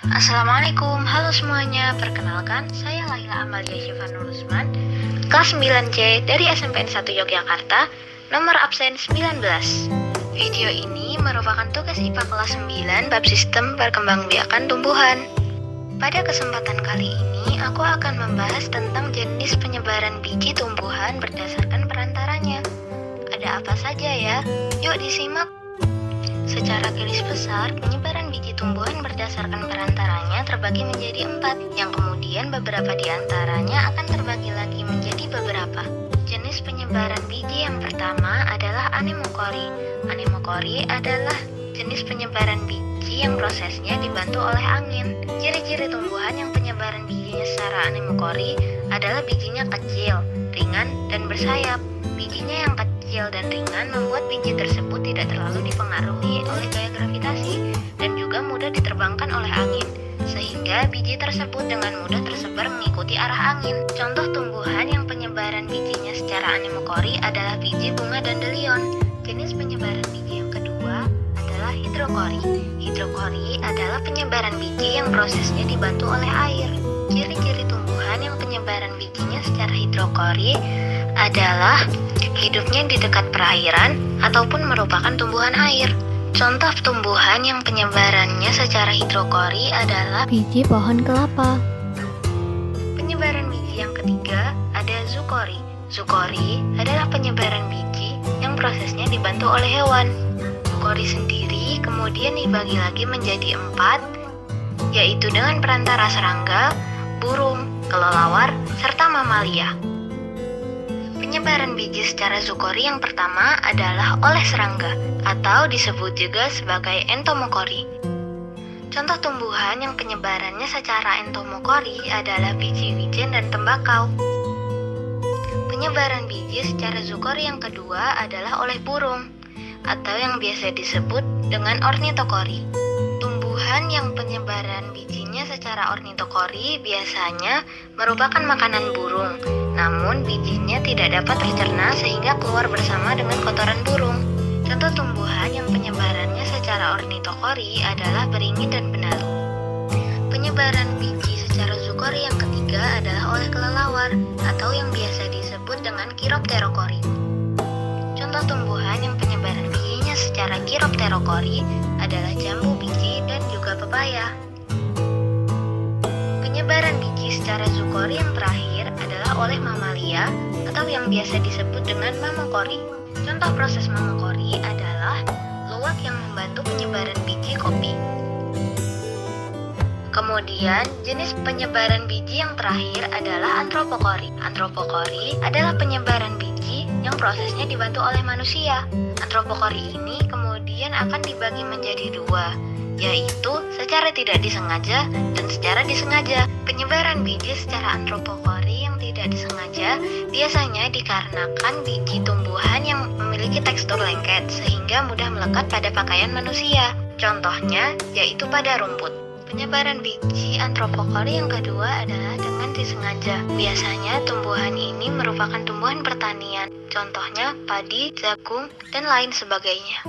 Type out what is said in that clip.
Assalamualaikum, halo semuanya. Perkenalkan, saya Laila Amalia Syifa Nur Usman, kelas 9C dari SMPN 1 Yogyakarta, nomor absen 19. Video ini merupakan tugas IPA kelas 9 bab sistem perkembangbiakan tumbuhan. Pada kesempatan kali ini, aku akan membahas tentang jenis penyebaran biji tumbuhan berdasarkan perantaranya. Ada apa saja ya? Yuk disimak. Secara garis besar, penyebaran biji tumbuhan berdasarkan perantaranya terbagi menjadi 4, yang kemudian beberapa di antaranya akan terbagi lagi menjadi beberapa. Jenis penyebaran biji yang pertama adalah anemokori. Anemokori adalah jenis penyebaran biji yang prosesnya dibantu oleh angin. Ciri-ciri tumbuhan yang penyebaran bijinya secara anemokori adalah bijinya kecil, ringan, dan bersayap. Bijinya yang kecil dan ringan membuat biji tersebut tidak terlalu dipengaruhi oleh gaya gravitasi dan juga mudah diterbangkan oleh angin, sehingga biji tersebut dengan mudah tersebar mengikuti arah angin. Contoh tumbuhan yang penyebaran bijinya secara anemokori adalah biji bunga dandelion. Jenis penyebaran biji yang kedua adalah hidrokori. Hidrokori adalah penyebaran biji yang prosesnya dibantu oleh air. Ciri-ciri tumbuhan yang penyebaran bijinya secara hidrokori adalah hidupnya di dekat perairan ataupun merupakan tumbuhan air. Contoh tumbuhan yang penyebarannya secara hidrokori adalah biji pohon kelapa. Penyebaran biji yang ketiga ada zukori. Zukori adalah penyebaran biji yang prosesnya dibantu oleh hewan. Zukori sendiri kemudian dibagi lagi menjadi 4, yaitu dengan perantara serangga, burung, kelelawar, serta mamalia. Penyebaran biji secara zukori yang pertama adalah oleh serangga, atau disebut juga sebagai entomokori. Contoh tumbuhan yang penyebarannya secara entomokori adalah biji wijen dan tembakau. Penyebaran biji secara zukori yang kedua adalah oleh burung, atau yang biasa disebut dengan ornitokori. Tumbuhan yang penyebaran bijinya secara ornitokori biasanya merupakan makanan burung, namun bijinya tidak dapat tercerna sehingga keluar bersama dengan kotoran burung. Contoh tumbuhan yang penyebarannya secara ornitokori adalah beringin dan benalu. Penyebaran biji secara zukori yang ketiga adalah oleh kelelawar, atau yang biasa disebut dengan kiropterokori. Contoh tumbuhan yang penyebaran bijinya secara kiropterokori adalah jambu biji dan juga pepaya. Penyebaran biji secara zukori yang terakhir adalah oleh mamalia, atau yang biasa disebut dengan mamokori. Contoh proses mamokori adalah luwak yang membantu penyebaran biji kopi. Kemudian, jenis penyebaran biji yang terakhir adalah antropokori. Antropokori adalah penyebaran biji yang prosesnya dibantu oleh manusia. Antropokori ini kemudian akan dibagi menjadi 2, yaitu secara tidak disengaja dan secara disengaja. Penyebaran biji secara antropokori yang tidak disengaja biasanya dikarenakan biji tumbuhan yang memiliki tekstur lengket sehingga mudah melekat pada pakaian manusia. Contohnya yaitu pada rumput. Penyebaran biji antropokori yang kedua adalah dengan disengaja. Biasanya tumbuhan ini merupakan tumbuhan pertanian, contohnya padi, jagung, dan lain sebagainya.